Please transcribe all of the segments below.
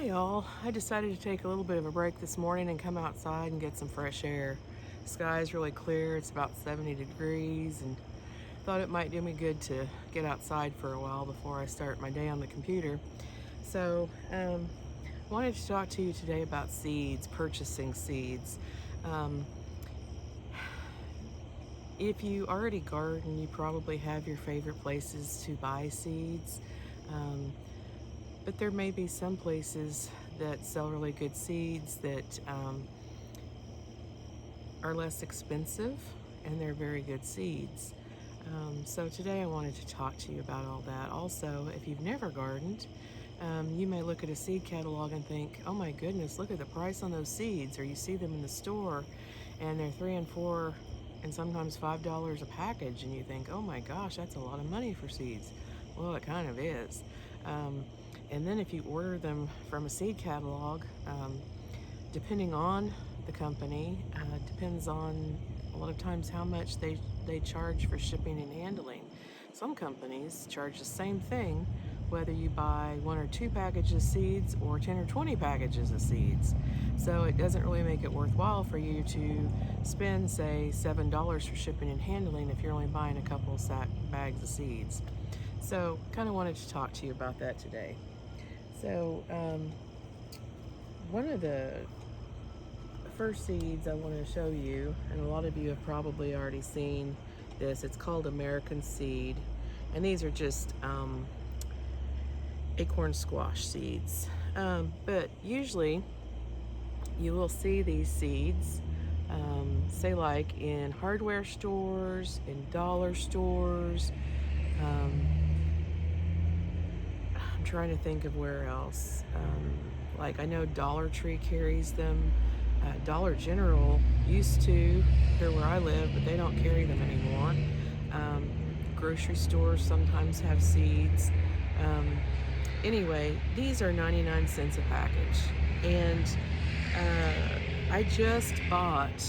Hi y'all. I decided to take a little bit of a break this morning and come outside and get some fresh air. Sky's really clear, it's about 70 degrees, and thought it might do me good to get outside for a while before I start my day on the computer. So, wanted to talk to you today about seeds, purchasing seeds. Um, if you already garden, you probably have your favorite places to buy seeds. But there may be some places that sell really good seeds that are less expensive, and they're very good seeds. So today I wanted to talk to you about all that. Also, if you've never gardened, you may look at a seed catalog and think, oh my goodness, look at the price on those seeds. Or you see them in the store and they're $3 and $4 and sometimes $5 a package, and you think, oh my gosh, that's a lot of money for seeds. Well, it kind of is. And then if you order them from a seed catalog, depending on the company, depends on a lot of times how much they charge for shipping and handling. Some companies charge the same thing whether you buy 1 or 2 packages of seeds or 10 or 20 packages of seeds. So it doesn't really make it worthwhile for you to spend, say, $7 for shipping and handling if you're only buying a couple of bags of seeds. So kind of wanted to talk to you about that today. So one of the first seeds I want to show you, and a lot of you have probably already seen this, it's called American seed, and these are just acorn squash seeds. But usually you will see these seeds, say like in hardware stores, in dollar stores. I'm trying to think of where else. Like I know Dollar Tree carries them. Dollar General used to here where I live, but they don't carry them anymore. Grocery stores sometimes have seeds. Anyway, these are 99 cents a package. And I just bought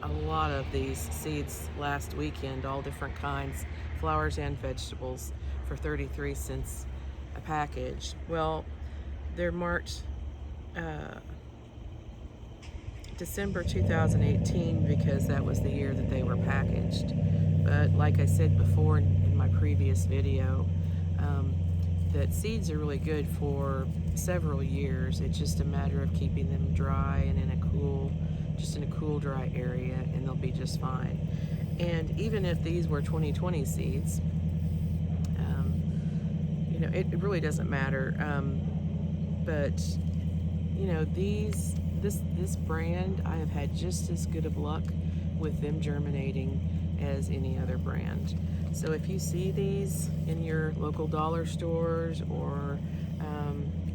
a lot of these seeds last weekend, all different kinds, flowers and vegetables, for 33 cents a package. Well, they're marked December 2018 because that was the year that they were packaged. But like I said before in my previous video, that seeds are really good for several years. It's just a matter of keeping them dry and in a cool, dry area, and they'll be just fine. And even if these were 2020 seeds, it really doesn't matter. But this brand, I have had just as good of luck with them germinating as any other brand. So if you see these in your local dollar stores or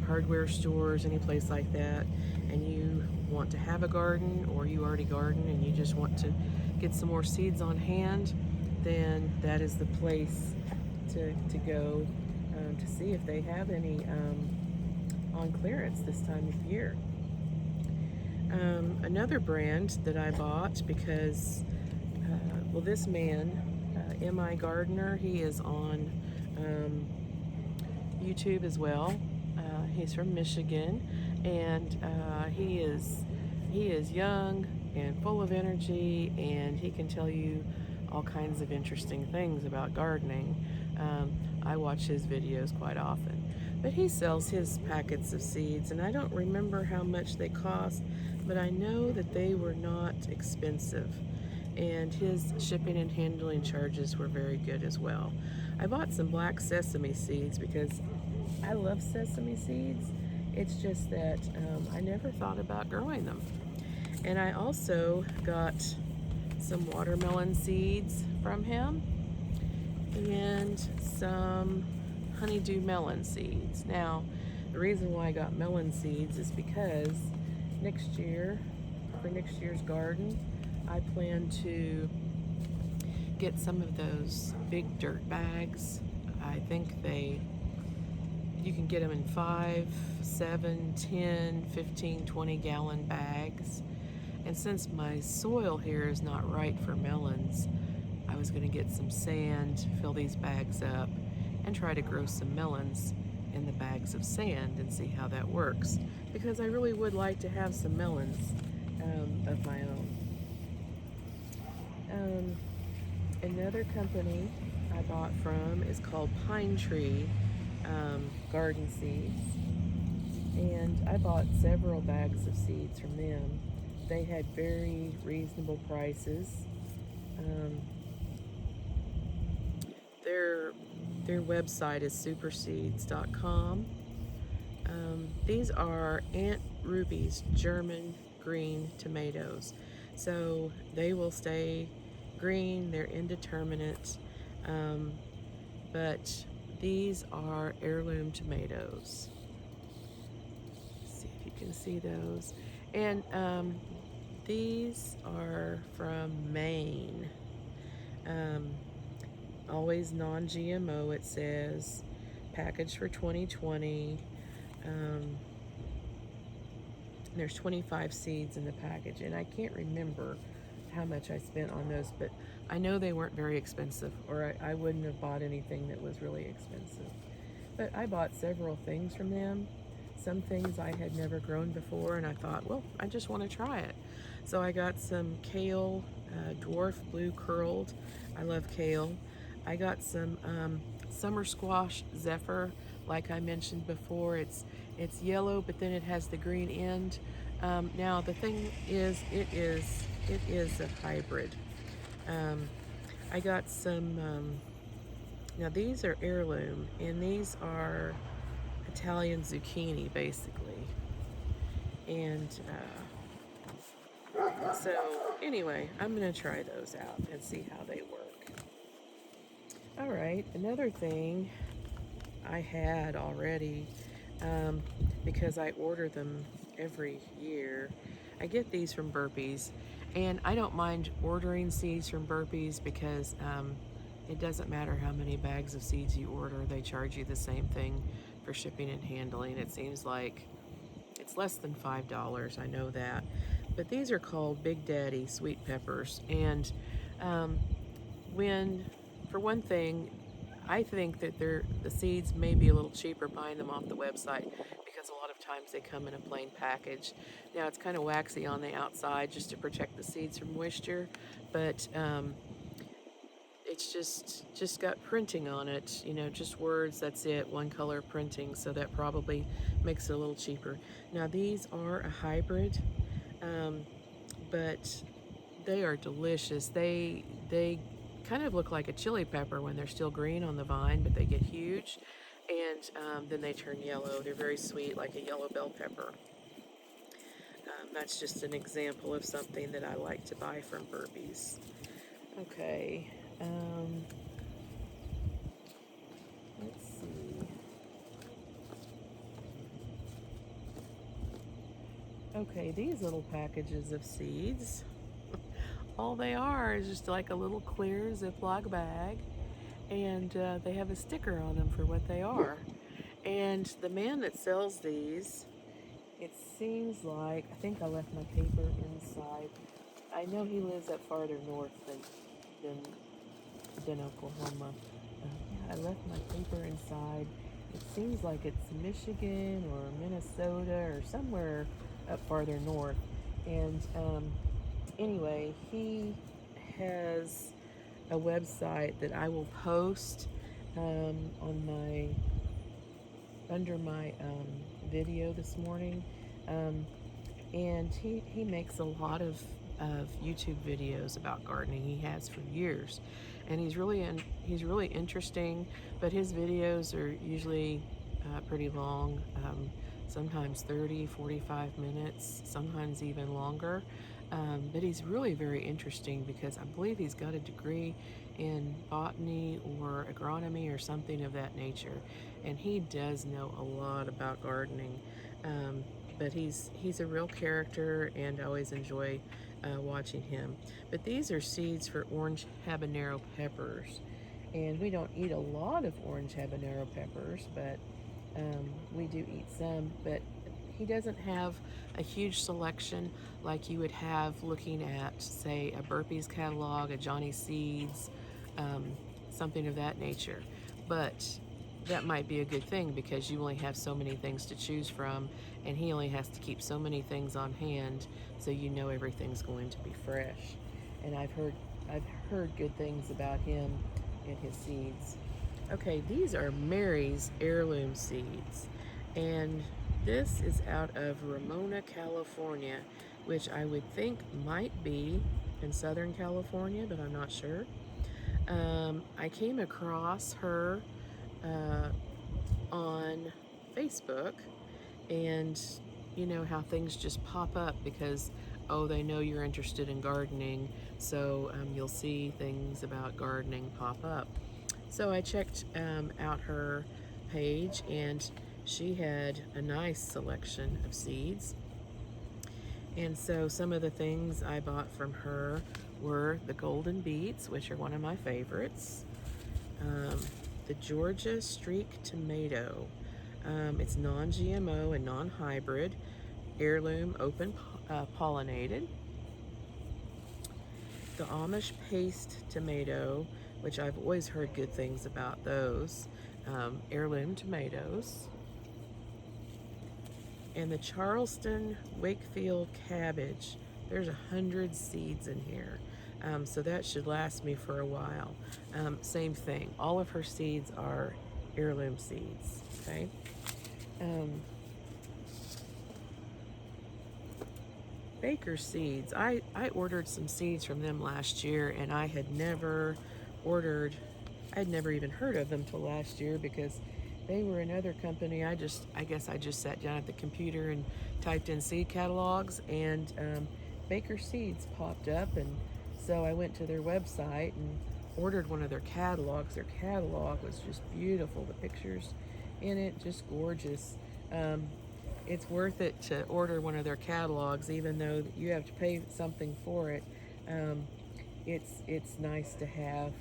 hardware stores, any place like that, and you want to have a garden, or you already garden and you just want to get some more seeds on hand, then that is the place to go to see if they have any on clearance this time of year. Another brand that I bought because, this man, M.I. Gardener, he is on YouTube as well. He's from Michigan, and he is young and full of energy, and he can tell you all kinds of interesting things about gardening. I watch his videos quite often. But he sells his packets of seeds, and I don't remember how much they cost, but I know that they were not expensive. And his shipping and handling charges were very good as well. I bought some black sesame seeds because I love sesame seeds. It's just that I never thought about growing them. And I also got some watermelon seeds from him and some honeydew melon seeds. Now, the reason why I got melon seeds is because for next year's garden, I plan to get some of those big dirt bags. I think you can get them in 5, 7, 10, 15, 20 gallon bags. And since my soil here is not right for melons, was going to get some sand, fill these bags up, and try to grow some melons in the bags of sand and see how that works, because I really would like to have some melons of my own. Another company I bought from is called Pinetree Garden Seeds, and I bought several bags of seeds from them. They had very reasonable prices. Um, their website is supersedescom. These are Aunt Ruby's German green tomatoes, so they will stay green. They're indeterminate, but these are heirloom tomatoes. Let's see if you can see those. And these are from Maine. Always non-GMO, it says. Packaged for 2020. There's 25 seeds in the package, and I can't remember how much I spent on those, but I know they weren't very expensive, or I wouldn't have bought anything that was really expensive. But I bought several things from them. Some things I had never grown before, and I thought, well, I just want to try it. So I got some kale, dwarf blue curled. I love kale. I got some summer squash zephyr, like I mentioned before. It's yellow, but then it has the green end. Now the thing is, it is a hybrid. I got some. Now these are heirloom, and these are Italian zucchini, basically. And so anyway, I'm gonna try those out and see how they work. All right, another thing I had already, because I order them every year. I get these from Burpees, and I don't mind ordering seeds from Burpees because it doesn't matter how many bags of seeds you order, they charge you the same thing for shipping and handling. It seems like it's less than $5, I know that. But these are called Big Daddy sweet peppers, and for one thing, I think that the seeds may be a little cheaper buying them off the website, because a lot of times they come in a plain package. Now it's kind of waxy on the outside just to protect the seeds from moisture, but it's just got printing on it, just words, that's it, one color printing, so that probably makes it a little cheaper. Now these are a hybrid, but they are delicious. They kind of look like a chili pepper when they're still green on the vine, but they get huge, and then they turn yellow. They're very sweet, like a yellow bell pepper. That's just an example of something that I like to buy from Burpees. Okay, let's see. Okay, these little packages of seeds, all they are is just like a little clear ziplock bag, and they have a sticker on them for what they are. And the man that sells these, it seems like, I think I left my paper inside. I know he lives up farther north than Oklahoma. Yeah, I left my paper inside. It seems like it's Michigan or Minnesota or somewhere up farther north. And anyway, he has a website that I will post under my video this morning, and he makes a lot of YouTube videos about gardening. He has for years, and he's really interesting, but his videos are usually pretty long, sometimes 30-45 minutes, sometimes even longer. But he's really very interesting because I believe he's got a degree in botany or agronomy or something of that nature, and he does know a lot about gardening. But he's a real character, and I always enjoy watching him. But these are seeds for orange habanero peppers, and we don't eat a lot of orange habanero peppers, but we do eat some. But he doesn't have a huge selection like you would have looking at, say, a Burpees catalog, a Johnny Seeds, something of that nature. But that might be a good thing because you only have so many things to choose from, and he only has to keep so many things on hand, so you know everything's going to be fresh. And I've heard good things about him and his seeds. Okay, these are Mary's Heirloom Seeds, and this is out of Ramona, California, which I would think might be in Southern California, but I'm not sure. I came across her on Facebook, and you know how things just pop up because, oh, they know you're interested in gardening, so you'll see things about gardening pop up. So I checked out her page, and she had a nice selection of seeds. And so some of the things I bought from her were the golden beets, which are one of my favorites. The Georgia streak tomato. It's non-GMO and non-hybrid, heirloom open pollinated. The Amish paste tomato, which I've always heard good things about those. Heirloom tomatoes. And the Charleston Wakefield cabbage. There's 100 seeds in here. So that should last me for a while. Same thing. All of her seeds are heirloom seeds. Okay. Baker Seeds. I ordered some seeds from them last year, and I'd never even heard of them till last year because they were another company. I guess I just sat down at the computer and typed in seed catalogs, and Baker Seeds popped up, and so I went to their website and ordered one of their catalogs. Their catalog was just beautiful. The pictures in it, just gorgeous. It's worth it to order one of their catalogs, even though you have to pay something for it. It's nice to have,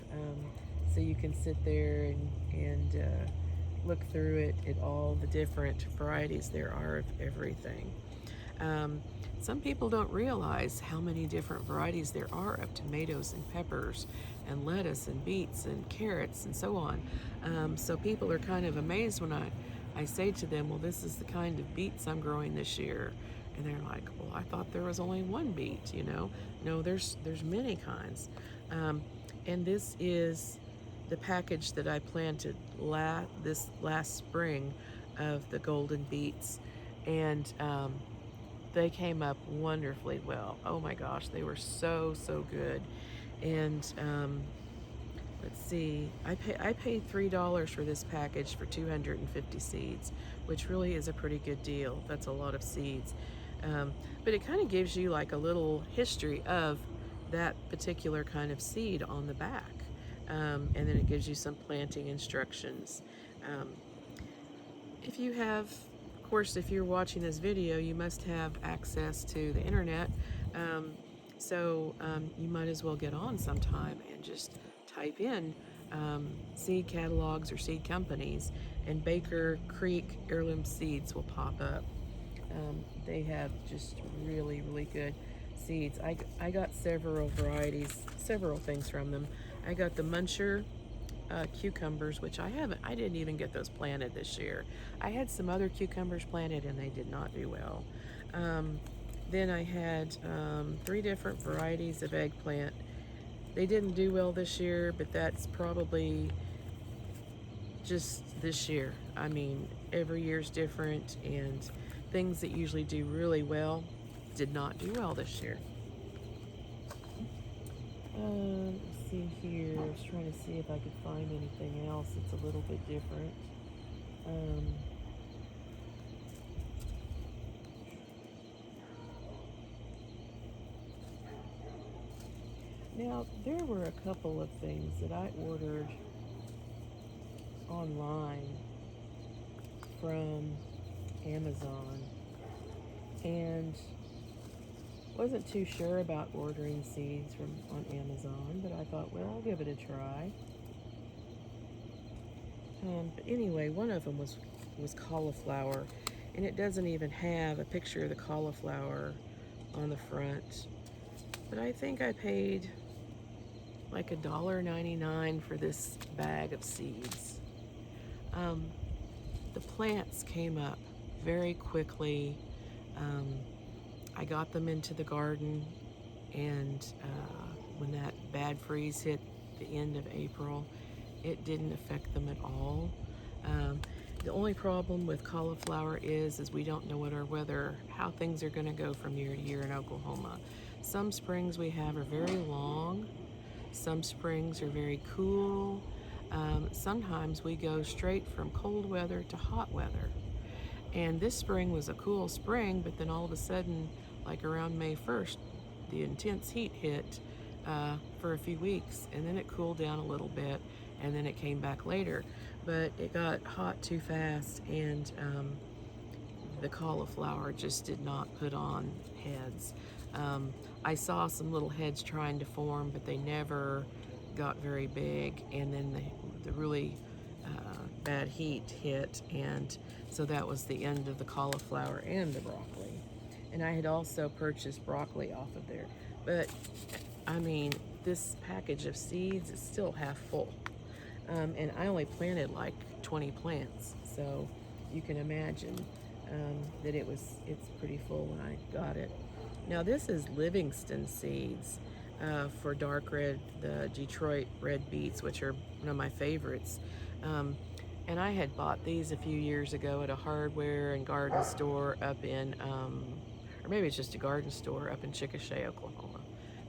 so you can sit there and look through it at all the different varieties there are of everything. Some people don't realize how many different varieties there are of tomatoes and peppers and lettuce and beets and carrots and so on. So people are kind of amazed when I say to them, well, this is the kind of beets I'm growing this year. And they're like, well, I thought there was only one beet, you know? No, there's many kinds. And this is the package that I planted this last spring of the golden beets. And they came up wonderfully well. Oh my gosh, they were so good. And let's see, I paid $3 for this package for 250 seeds, which really is a pretty good deal. That's a lot of seeds. But it kind of gives you like a little history of that particular kind of seed on the back. And then it gives you some planting instructions. If you have, of course, if you're watching this video, you must have access to the internet. So you might as well get on sometime and just type in seed catalogs or seed companies, and Baker Creek Heirloom Seeds will pop up. They have just really good seeds. I got several varieties, several things from them. I got the Muncher cucumbers, which I didn't even get those planted this year. I had some other cucumbers planted and they did not do well. Then I had 3 different varieties of eggplant. They didn't do well this year, but that's probably just this year. I mean, every year's different, and things that usually do really well did not do well this year. Let's see here. I was trying to see if I could find anything else that's a little bit different. Now, there were a couple of things that I ordered online from Amazon, and wasn't too sure about ordering seeds on Amazon, but I thought, well, I'll give it a try. But anyway, one of them was cauliflower, and it doesn't even have a picture of the cauliflower on the front. But I think I paid like $1.99 for this bag of seeds. The plants came up very quickly. I got them into the garden, and when that bad freeze hit the end of April, it didn't affect them at all. The only problem with cauliflower is we don't know what our weather, how things are going to go from year to year in Oklahoma. Some springs we have are very long. Some springs are very cool. Sometimes we go straight from cold weather to hot weather. And this spring was a cool spring, but then all of a sudden, like around May 1st, the intense heat hit for a few weeks, and then it cooled down a little bit, and then it came back later. But it got hot too fast, and the cauliflower just did not put on heads. I saw some little heads trying to form, but they never got very big, and then the really bad heat hit, and so that was the end of the cauliflower and the broccoli. And I had also purchased broccoli off of there, but I mean, this package of seeds is still half full, and I only planted like 20 plants, so you can imagine that it's pretty full when I got it. Now this is Livingston seeds for dark red, the Detroit red beets, which are one of my favorites. And I had bought these a few years ago at a hardware and garden store up in, or maybe it's just a garden store up in Chickasha, Oklahoma,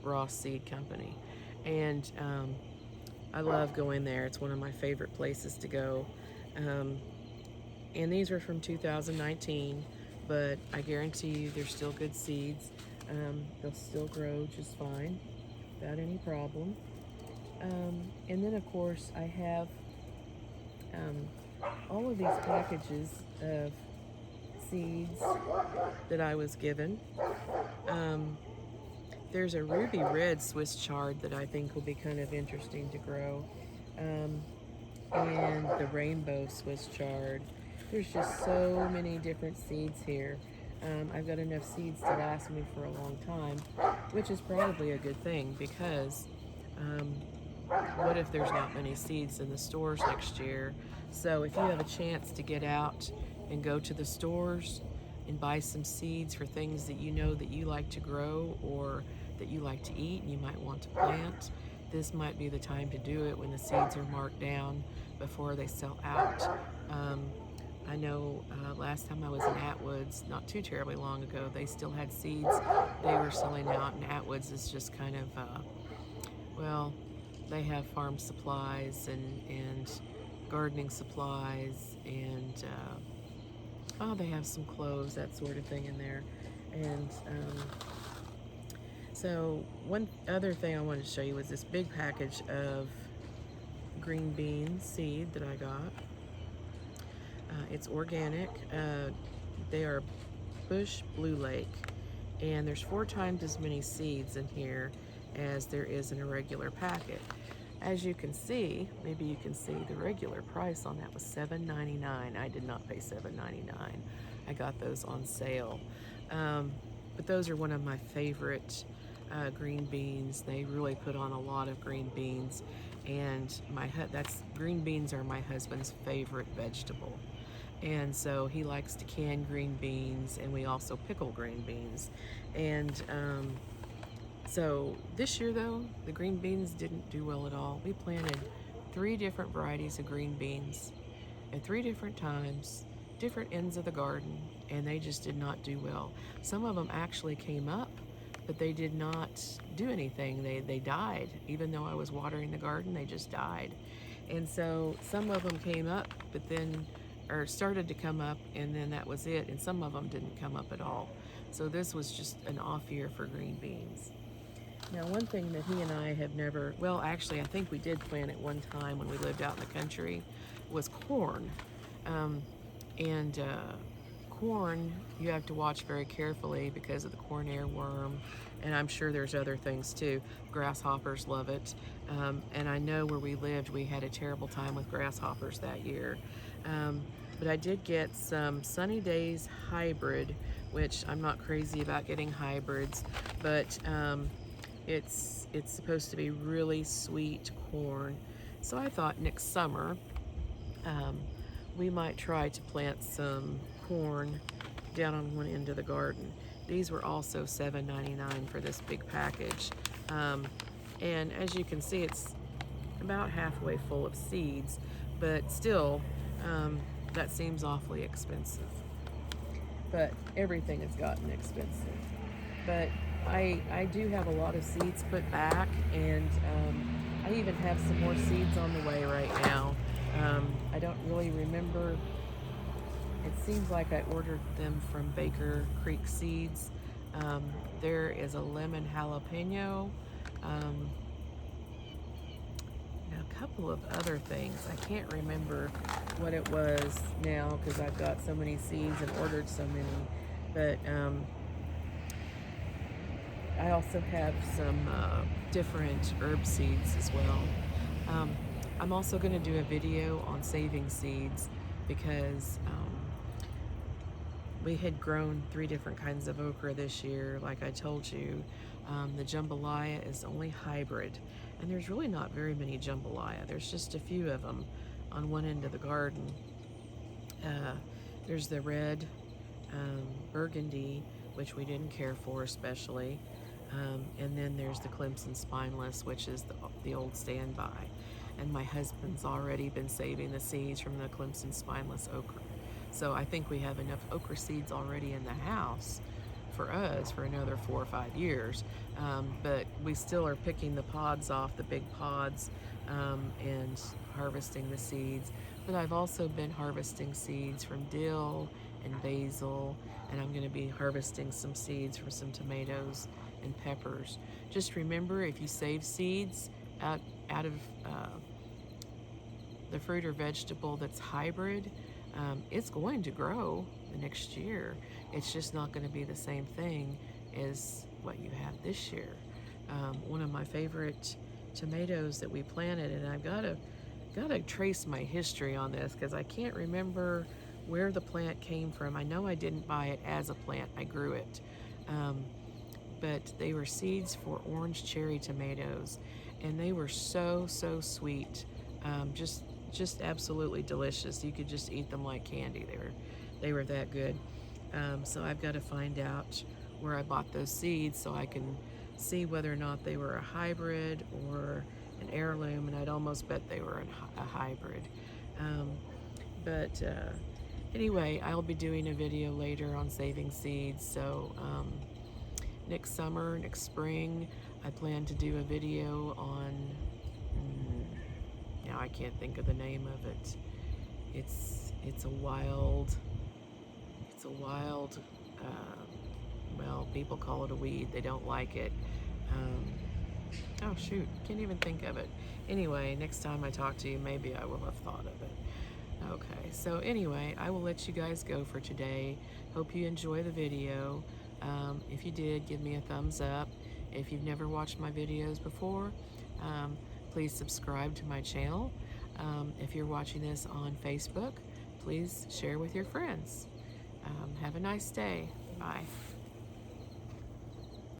Ross Seed Company. And I love going there. It's one of my favorite places to go. And these were from 2019, but I guarantee you they're still good seeds. They'll still grow just fine without any problem. And then of course I have all of these packages of seeds that I was given. There's a ruby red Swiss chard that I think will be kind of interesting to grow, and the rainbow Swiss chard. There's just so many different seeds here. I've got enough seeds to last me for a long time, which is probably a good thing, because what if there's not many seeds in the stores next year? So if you have a chance to get out and go to the stores and buy some seeds for things that you know that you like to grow or that you like to eat and you might want to plant, this might be the time to do it when the seeds are marked down before they sell out. I know last time I was in Atwoods, not too terribly long ago, they still had seeds they were selling out, and Atwoods is just kind of, well, they have farm supplies and gardening supplies, and they have some clothes, that sort of thing in there. And so one other thing I wanted to show you was this big package of green bean seed that I got. It's organic. They are Bush Blue Lake, and there's 4 times as many seeds in here as there is in a regular packet. As you can see, maybe you can see, the regular price on that was $7.99. I did not pay $7.99. I got those on sale. But those are one of my favorite green beans. They really put on a lot of green beans, and green beans are my husband's favorite vegetable. And so he likes to can green beans, and we also pickle green beans. And so this year though, the green beans didn't do well at all. We planted 3 different varieties of green beans at 3 different times, different ends of the garden, and they just did not do well. Some of them actually came up, but they did not do anything. They died. Even though I was watering the garden, they just died. And so some of them came up, but then, or started to come up, and then that was it. And some of them didn't come up at all. So this was just an off year for green beans. Now, one thing that he and I have never, well, actually, I think we did plant at one time when we lived out in the country, was corn. Corn, you have to watch very carefully because of the corn earworm, and I'm sure there's other things too. Grasshoppers love it, and I know where we lived, we had a terrible time with grasshoppers that year. But I did get some Sunny Days hybrid, which I'm not crazy about getting hybrids, but it's supposed to be really sweet corn. So I thought next summer, we might try to plant some corn down on one end of the garden. These were also $7.99 for this big package. And as you can see, it's about halfway full of seeds, but still, that seems awfully expensive. But everything has gotten expensive. But I do have a lot of seeds put back, and I even have some more seeds on the way right now. I don't really remember. It seems like I ordered them from Baker Creek Seeds. There is a lemon jalapeno, and a couple of other things. I can't remember what it was now because I've got so many seeds and ordered so many. But I also have some different herb seeds as well. I'm also going to do a video on saving seeds because we had grown 3 different kinds of okra this year, like I told you. The jambalaya is only hybrid, and there's really not very many jambalaya. There's just a few of them on one end of the garden. There's the red burgundy, which we didn't care for especially, and then there's the Clemson spineless, which is the old standby. And my husband's already been saving the seeds from the Clemson spineless okra. So I think we have enough okra seeds already in the house for us for another 4 or 5 years. But we still are picking the pods off, the big pods, and harvesting the seeds. But I've also been harvesting seeds from dill and basil, and I'm going to be harvesting some seeds from some tomatoes and peppers. Just remember, if you save seeds out of the fruit or vegetable that's hybrid, it's going to grow the next year. It's just not going to be the same thing as what you have this year. One of my favorite tomatoes that we planted, and I've got to trace my history on this because I can't remember where the plant came from. I know I didn't buy it as a plant, I grew it. But they were seeds for orange cherry tomatoes, and they were so sweet, just absolutely delicious. You could just eat them like candy. They were that good. So I've got to find out where I bought those seeds so I can see whether or not they were a hybrid or an heirloom, and I'd almost bet they were a hybrid. Anyway, I'll be doing a video later on saving seeds. So next summer, next spring, I plan to do a video on, now I can't think of the name of it. It's a wild, well, people call it a weed. They don't like it. Oh shoot, can't even think of it. Anyway, next time I talk to you, maybe I will have thought of it. Okay, so anyway, I will let you guys go for today. Hope you enjoy the video. If you did, give me a thumbs up. If you've never watched my videos before, please subscribe to my channel. If you're watching this on Facebook, please share with your friends. Have a nice day. Bye.